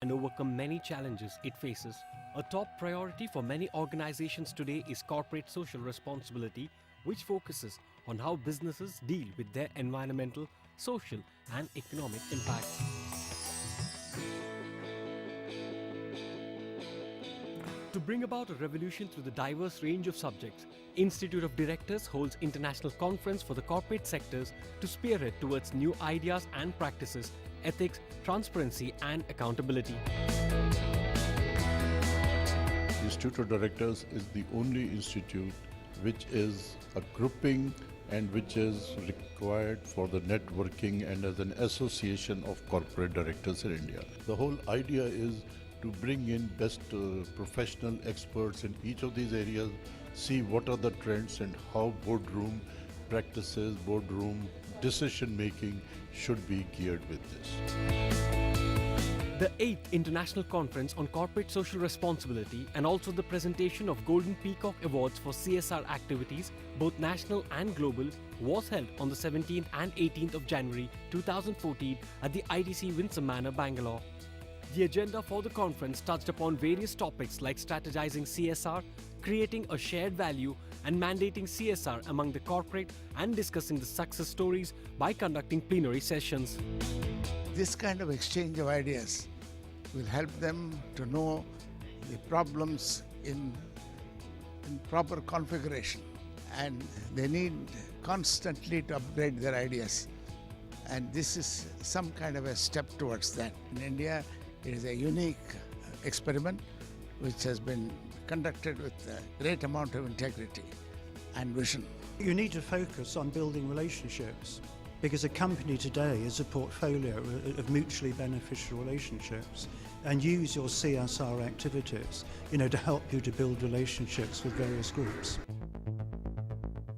and overcome many challenges it faces. A top priority for many organizations today is corporate social responsibility, which focuses on how businesses deal with their environmental, social, and economic impacts. To bring about a revolution through the diverse range of subjects, Institute of Directors holds international conference for the corporate sectors to spearhead towards new ideas and practices, ethics, transparency and accountability. Institute of Directors is the only institute which is a grouping and which is required for the networking and as an association of corporate directors in India. The whole idea is to bring in best professional experts in each of these areas, see what are the trends and how boardroom practices, boardroom decision making should be geared with this. The 8th International Conference on Corporate Social Responsibility and also the presentation of Golden Peacock Awards for CSR activities, both national and global, was held on the 17th and 18th of January 2014 at the ITC Windsor Manor, Bangalore. The agenda for the conference touched upon various topics like strategizing CSR, creating a shared value and mandating CSR among the corporate and discussing the success stories by conducting plenary sessions. This kind of exchange of ideas will help them to know the problems in proper configuration, and they need constantly to upgrade their ideas, and this is some kind of a step towards that. In India, it is a unique experiment which has been conducted with a great amount of integrity and vision. You need to focus on building relationships, because a company today is a portfolio of mutually beneficial relationships, and use your CSR activities, to help you to build relationships with various groups.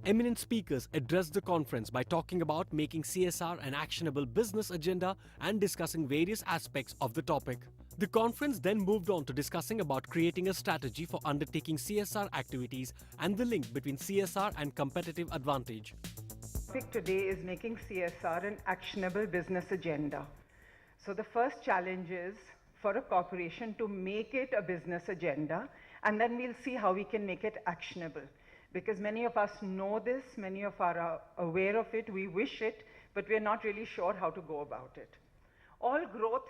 Eminent speakers addressed the conference by talking about making CSR an actionable business agenda and discussing various aspects of the topic. The conference then moved on to discussing about creating a strategy for undertaking CSR activities and the link between CSR and competitive advantage. The topic today is making CSR an actionable business agenda. So the first challenge is for a corporation to make it a business agenda, and then we'll see how we can make it actionable. Because many of us know this, many of us are aware of it, we wish it, but we're not really sure how to go about it. All growth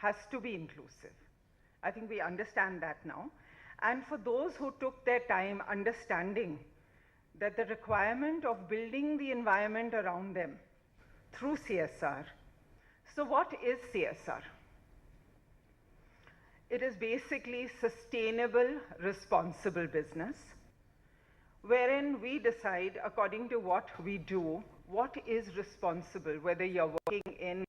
has to be inclusive. I think we understand that now. And for those who took their time understanding that the requirement of building the environment around them through CSR. So what is CSR? It is basically sustainable, responsible business, wherein we decide according to what we do, what is responsible, whether you're working in,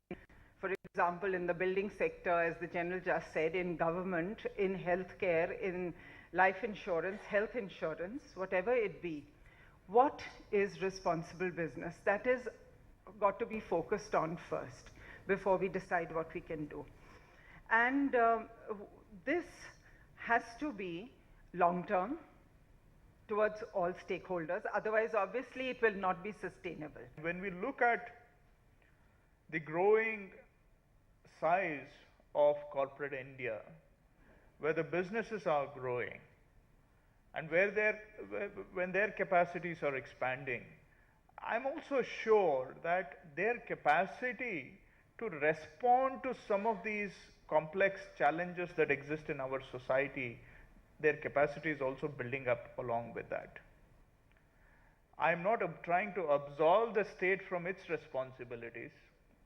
for example, in the building sector, as the General just said, in government, in healthcare, in life insurance, health insurance, whatever it be. What is responsible business? That is got to be focused on first before we decide what we can do. And this has to be long-term towards all stakeholders. Otherwise, obviously, it will not be sustainable. When we look at the growing size of corporate India, where the businesses are growing, and when their capacities are expanding, I'm also sure that their capacity to respond to some of these complex challenges that exist in our society, their capacity is also building up along with that. I'm not trying to absolve the state from its responsibilities.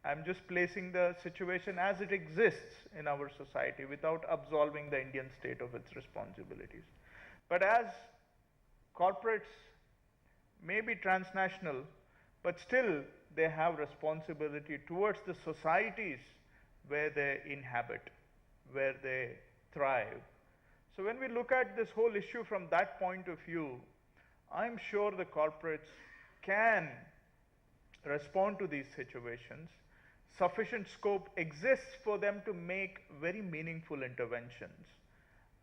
I'm just placing the situation as it exists in our society without absolving the Indian state of its responsibilities. But as corporates may be transnational, but still they have responsibility towards the societies where they inhabit, where they thrive. So when we look at this whole issue from that point of view, I'm sure the corporates can respond to these situations. Sufficient scope exists for them to make very meaningful interventions,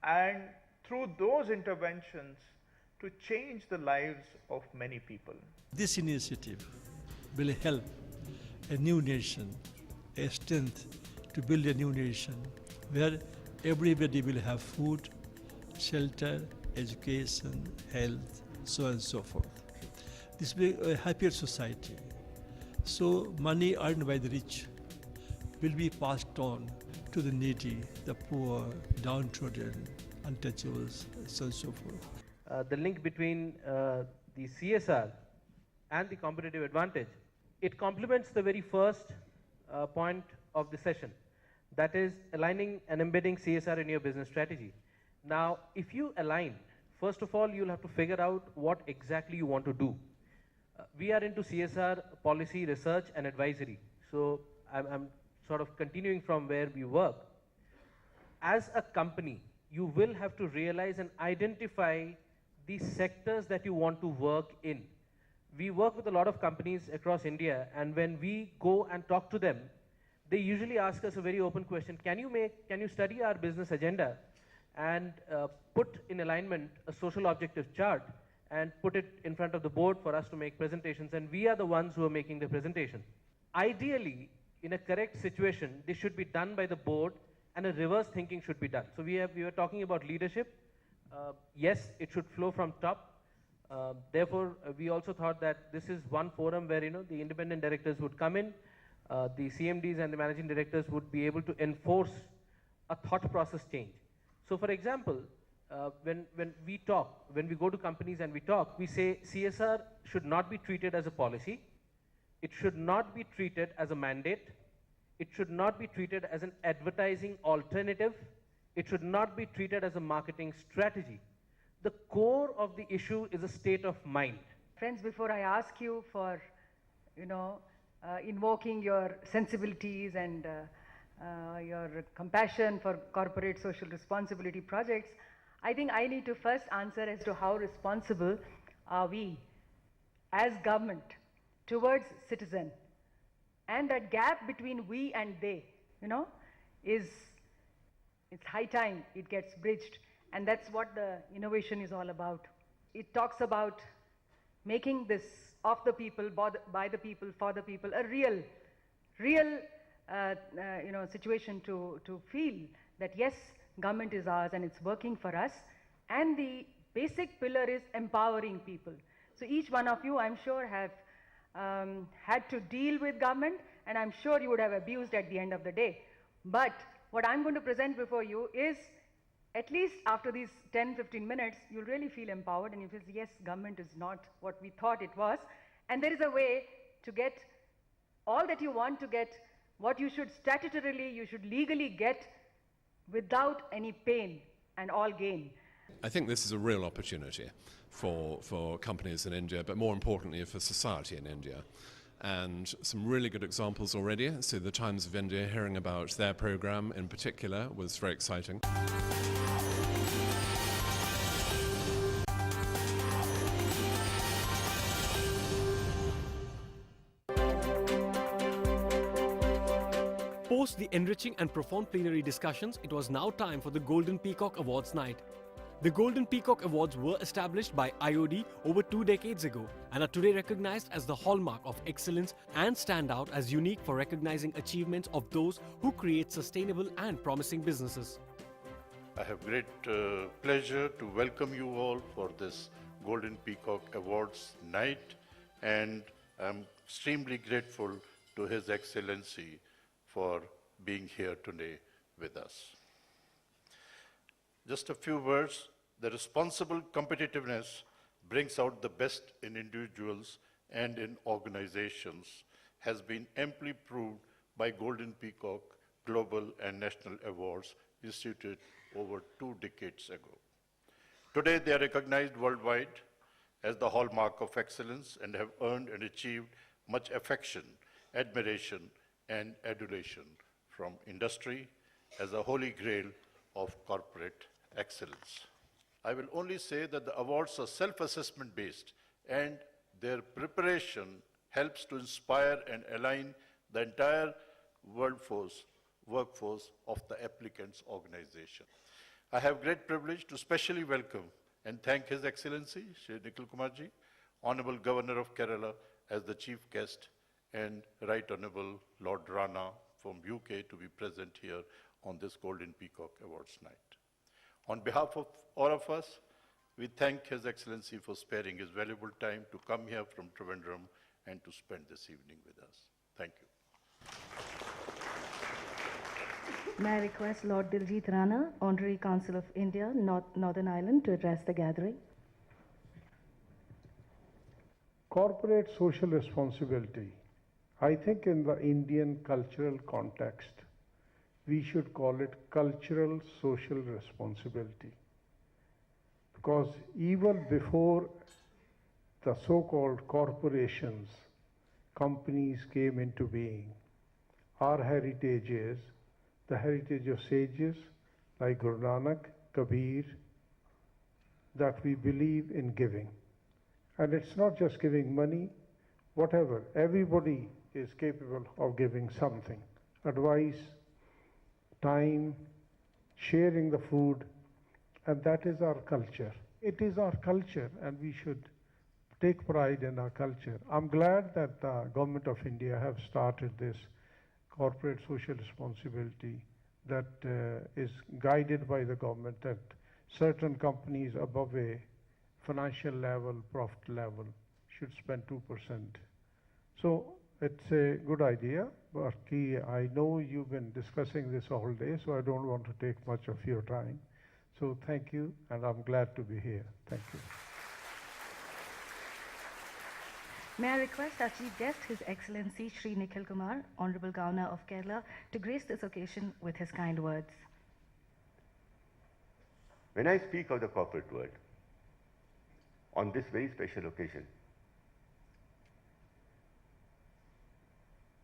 and through those interventions to change the lives of many people. This initiative will help a new nation, a strength to build a new nation where everybody will have food, shelter, education, health, so on and so forth. This will be a happier society. So money earned by the rich will be passed on to the needy, the poor, downtrodden, untouchables, so on and so forth. The link between the CSR and the competitive advantage, it complements the very first point of the session, that is aligning and embedding CSR in your business strategy. Now, if you align, first of all, you'll have to figure out what exactly you want to do. We are into CSR policy, research and advisory. So I'm sort of continuing from where we work. As a company, you will have to realize and identify the sectors that you want to work in. We work with a lot of companies across India, and when we go and talk to them, they usually ask us a very open question: can you study our business agenda and put in alignment a social objective chart and put it in front of the board for us to make presentations, and we are the ones who are making the presentation. Ideally, in a correct situation, this should be done by the board and a reverse thinking should be done. So we were talking about leadership. Yes, it should flow from top. Therefore, we also thought that this is one forum where the independent directors would come in, the CMDs and the managing directors would be able to enforce a thought process change. So, for example, when we talk, when we go to companies and we talk, we say CSR should not be treated as a policy, it should not be treated as a mandate, it should not be treated as an advertising alternative, it should not be treated as a marketing strategy. The core of the issue is a state of mind. Friends, before I ask you for, invoking your sensibilities and your compassion for corporate social responsibility projects, I think I need to first answer as to how responsible are we as government towards citizen. And that gap between we and they, it's high time it gets bridged. And that's what the innovation is all about. It talks about making this of the people, by the people, for the people, a real situation to feel that yes, government is ours and it's working for us. And the basic pillar is empowering people. So each one of you, I'm sure, have had to deal with government, and I'm sure you would have abused at the end of the day. But what I'm going to present before you is, at least after these 10-15 minutes, you'll really feel empowered and you feel, yes, government is not what we thought it was. And there is a way to get all that you want to get, what you should statutorily, you should legally get without any pain and all gain. I think this is a real opportunity for companies in India, but more importantly for society in India. And some really good examples already. So the Times of India, hearing about their program in particular was very exciting. Post the enriching and profound plenary discussions, it was now time for the Golden Peacock Awards night. The Golden Peacock Awards were established by IOD over 2 decades ago and are today recognized as the hallmark of excellence and stand out as unique for recognizing achievements of those who create sustainable and promising businesses. I have great pleasure to welcome you all for this Golden Peacock Awards night, and I'm extremely grateful to His Excellency for being here today with us. Just a few words. The responsible competitiveness brings out the best in individuals and in organizations, has been amply proved by Golden Peacock Global and National Awards instituted over 2 decades ago. Today, they are recognized worldwide as the hallmark of excellence and have earned and achieved much affection, admiration, and adulation from industry as a holy grail of corporate excellence. I will only say that the awards are self-assessment based, and their preparation helps to inspire and align the entire workforce of the applicant's organization. I have great privilege to specially welcome and thank His Excellency, Shri Nikhil Kumarji, Honorable Governor of Kerala, as the chief guest, and Right Honorable Lord Rana from UK to be present here on this Golden Peacock Awards night. On behalf of all of us, we thank His Excellency for sparing his valuable time to come here from Trivandrum and to spend this evening with us. Thank you. May I request Lord Diljit Rana, Honorary Consul of India, Northern Ireland, to address the gathering. Corporate social responsibility. I think in the Indian cultural context, we should call it cultural social responsibility. Because even before the so-called corporations, companies came into being, our heritage is the heritage of sages like Guru Nanak, Kabir, that we believe in giving. And it's not just giving money, whatever. Everybody is capable of giving something. Advice, time, sharing the food, and that is our culture. It is our culture, and we should take pride in our culture. I'm glad that the Government of India have started this corporate social responsibility that is guided by the government, that certain companies above a financial level, profit level, should spend 2%. So it's a good idea, but I know you've been discussing this all day, so I don't want to take much of your time. So thank you, and I'm glad to be here. Thank you. May I request our Chief Guest, His Excellency Shri Nikhil Kumar, Honorable Governor of Kerala, to grace this occasion with his kind words. When I speak of the corporate world, on this very special occasion,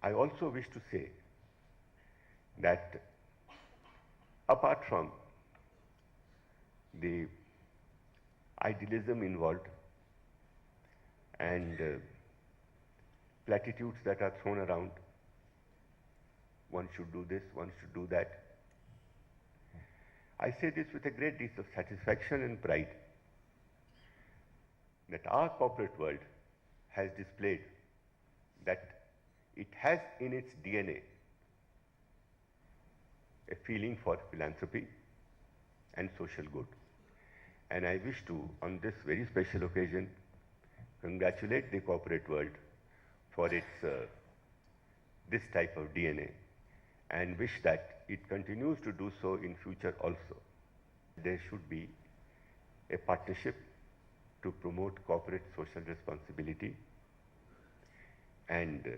I also wish to say that apart from the idealism involved and platitudes that are thrown around, one should do this, one should do that, I say this with a great deal of satisfaction and pride that our corporate world has displayed that it has in its DNA a feeling for philanthropy and social good. And I wish to, on this very special occasion, congratulate the corporate world for its this type of DNA, and wish that it continues to do so in future also. There should be a partnership to promote corporate social responsibility, and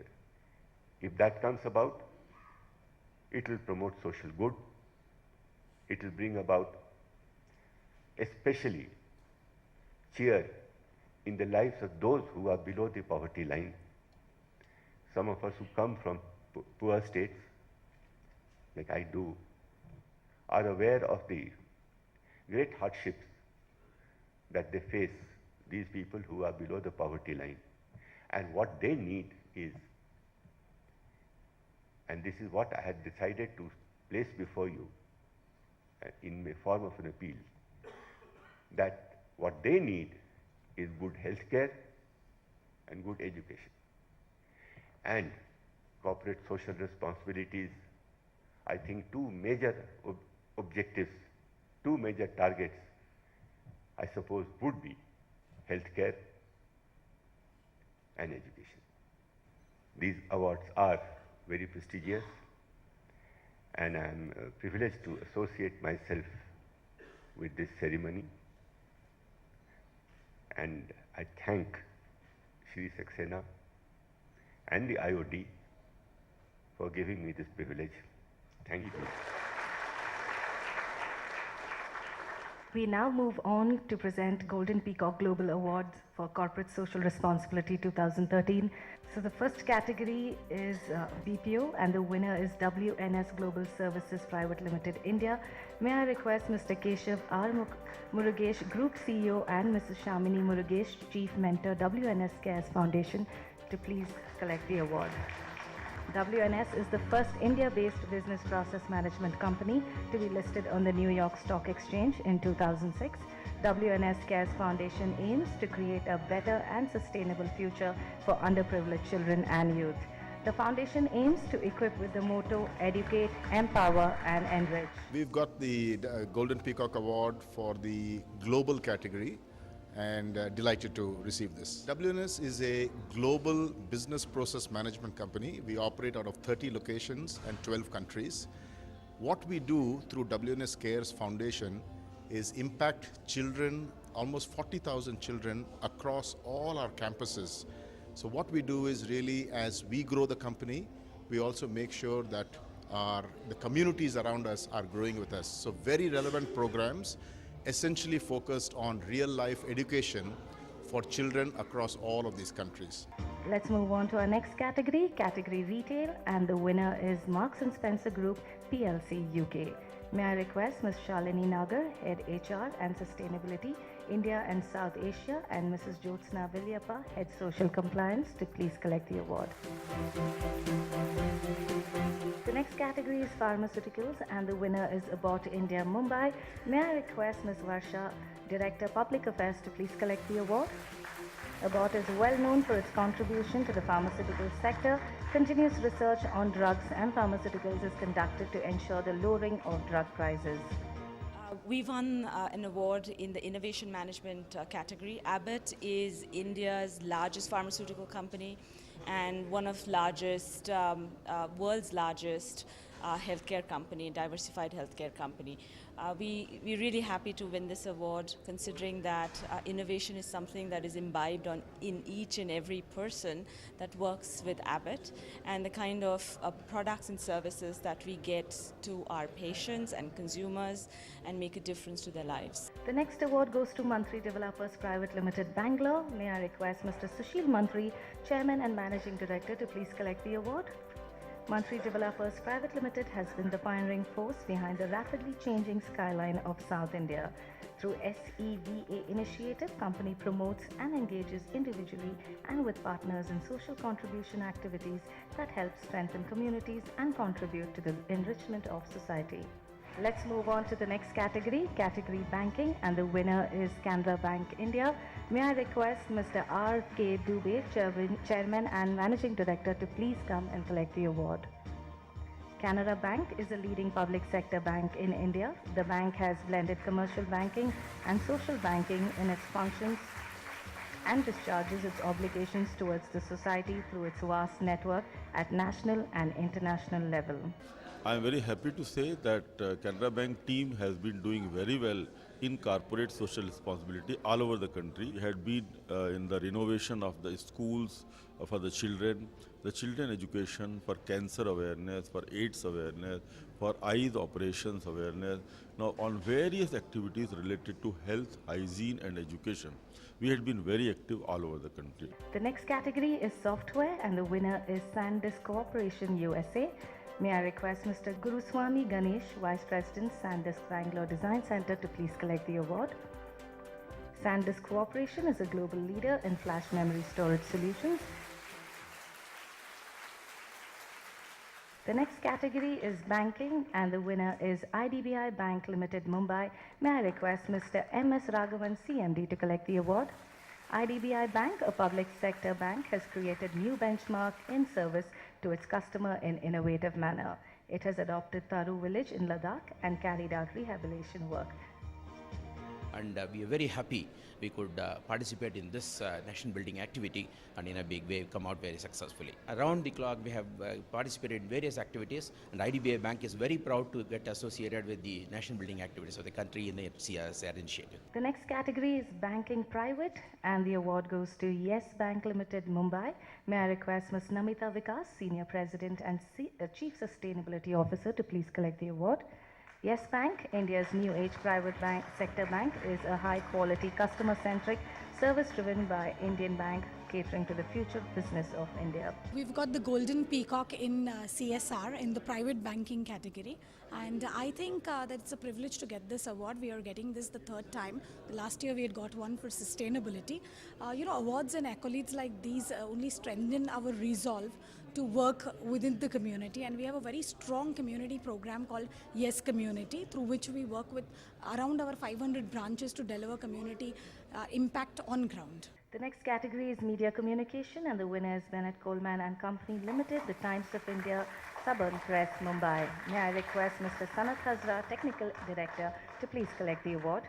if that comes about, it will promote social good. It will bring about especially cheer in the lives of those who are below the poverty line. Some of us who come from poor states, like I do, are aware of the great hardships that they face, these people who are below the poverty line. And what they need is, and this is what I had decided to place before you in the form of an appeal, that what they need is good health care and good education. And corporate social responsibilities, I think two major objectives, two major targets, I suppose, would be health care and education. These awards are very prestigious, and I am privileged to associate myself with this ceremony. And I thank Shri Saxena and the IOD for giving me this privilege. Thank you. We now move on to present Golden Peacock Global Awards for Corporate Social Responsibility 2013. So the first category is BPO, and the winner is WNS Global Services Private Limited India. May I request Mr. Keshav R. Murugesh, Group CEO, and Mrs. Shamini Murugesh, Chief Mentor, WNS Cares Foundation, to please collect the award. WNS is the first India-based business process management company to be listed on the New York Stock Exchange in 2006. WNS Cares Foundation aims to create a better and sustainable future for underprivileged children and youth. The foundation aims to equip with the motto educate, empower and enrich. We've got the Golden Peacock Award for the global category and delighted to receive this. WNS is a global business process management company. We operate out of 30 locations and 12 countries. What we do through WNS Cares Foundation is impact children, almost 40,000 children across all our campuses. So what we do is really, as we grow the company, we also make sure that the communities around us are growing with us. So very relevant programs, essentially focused on real-life education for children across all of these countries. Let's move on to our next category, category retail, and the winner is Marks & Spencer Group PLC UK. May I request Ms. Shalini Nagar, Head HR and Sustainability, India and South Asia, and Mrs. Jyotsna Vilyappa, Head Social Compliance, to please collect the award. The next category is pharmaceuticals, and the winner is Abbott India Mumbai. May I request Ms. Varsha, Director Public Affairs, to please collect the award. Abbott is well known for its contribution to the pharmaceutical sector. Continuous research on drugs and pharmaceuticals is conducted to ensure the lowering of drug prices. We won an award in the innovation management category. Abbott is India's largest pharmaceutical company and one of world's largest healthcare company, diversified healthcare company. We're really happy to win this award, considering that innovation is something that is imbibed in each and every person that works with Abbott, and the kind of products and services that we get to our patients and consumers and make a difference to their lives. The next award goes to Mantri Developers Private Limited, Bangalore. May I request Mr. Sushil Mantri, Chairman and Managing Director, to please collect the award. Mantri Developers Private Limited has been the pioneering force behind the rapidly changing skyline of South India. Through SEVA initiative, company promotes and engages individually and with partners in social contribution activities that help strengthen communities and contribute to the enrichment of society. Let's move on to the next category, category banking, and the winner is Canara Bank India. May I request Mr. R.K. Dubey, Chairman and Managing Director, to please come and collect the award. Canara Bank is a leading public sector bank in India. The bank has blended commercial banking and social banking in its functions and discharges its obligations towards the society through its vast network at national and international level. I am very happy to say that Canara Bank team has been doing very well in corporate social responsibility all over the country. We had been in the renovation of the schools for the children education, for cancer awareness, for AIDS awareness, for eyes operations awareness, now on various activities related to health, hygiene and education. We had been very active all over the country. The next category is software, and the winner is SanDisk Corporation USA. May I request Mr. Guruswamy Ganesh, Vice President, SanDisk Bangalore Design Center, to please collect the award. SanDisk Corporation is a global leader in flash memory storage solutions. The next category is banking, and the winner is IDBI Bank Limited, Mumbai. May I request Mr. M.S. Raghavan, CMD, to collect the award. IDBI Bank, a public sector bank, has created new benchmark in service to its customer in innovative manner. It has adopted Taru village in Ladakh and carried out rehabilitation work. And we are very happy we could participate in this nation building activity and in a big way come out very successfully. Around the clock we have participated in various activities, and IDBI Bank is very proud to get associated with the nation building activities of the country in the CSR initiative. The next category is banking private, and the award goes to Yes Bank Limited, Mumbai. May I request Ms. Namita Vikas, Senior President and Chief Sustainability Officer, to please collect the award. Yes Bank, India's new age private sector bank, is a high-quality, customer-centric, service-driven by Indian bank catering to the future business of India. We've got the Golden Peacock in CSR in the private banking category, and I think that it's a privilege to get this award. We are getting this the third time. Last year we had got one for sustainability. Awards and accolades like these only strengthen our resolve to work within the community, and we have a very strong community program called Yes Community, through which we work with around our 500 branches to deliver community impact on ground. The next category is Media Communication, and the winner is Bennett Coleman and Company Limited, the Times of India, Suburban Press, Mumbai. May I request Mr. Sanat Hazra, Technical Director, to please collect the award.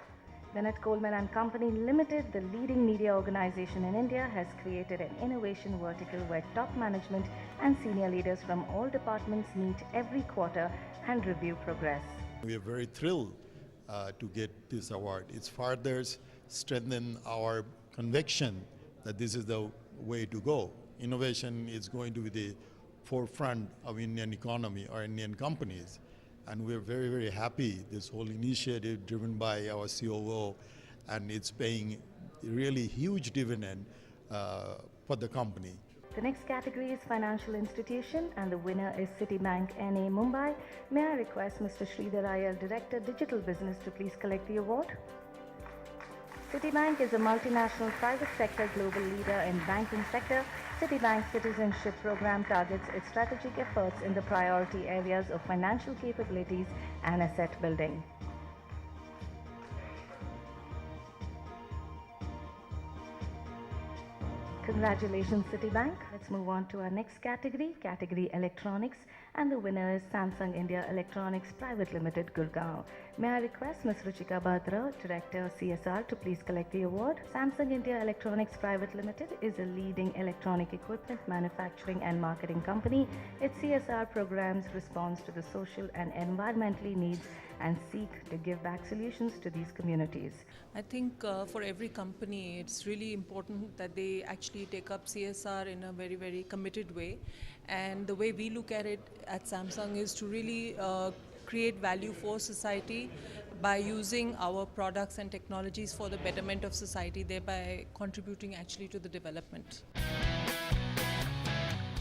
Bennett Coleman and Company Limited, the leading media organization in India, has created an innovation vertical where top management and senior leaders from all departments meet every quarter and review progress. We are very thrilled to get this award. It's further strengthened our conviction that this is the way to go. Innovation is going to be the forefront of Indian economy or Indian companies. And we're very, very happy this whole initiative driven by our COO, and it's paying really huge dividend for the company. The next category is Financial Institution, and the winner is Citibank NA Mumbai. May I request Mr. Sridhar Iyer, Director Digital Business, to please collect the award. Citibank is a multinational private sector global leader in banking sector. Citibank Citizenship Program targets its strategic efforts in the priority areas of financial capabilities and asset building. Congratulations, Citibank. Let's move on to our next category, category Electronics, and the winner is Samsung India Electronics Private Limited, Gurgaon. May I request Ms. Ruchika Batra, Director CSR, to please collect the award. Samsung India Electronics Private Limited is a leading electronic equipment manufacturing and marketing company. Its CSR programs respond to the social and environmental needs and seek to give back solutions to these communities. I think for every company, it's really important that they actually take up CSR in a very, very committed way. And the way we look at it at Samsung is to really create value for society by using our products and technologies for the betterment of society, thereby contributing actually to the development.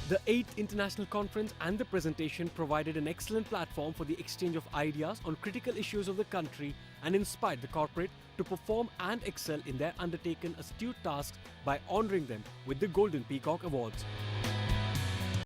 The 8th International Conference and the presentation provided an excellent platform for the exchange of ideas on critical issues of the country and inspired the corporate to perform and excel in their undertaken astute tasks by honouring them with the Golden Peacock Awards.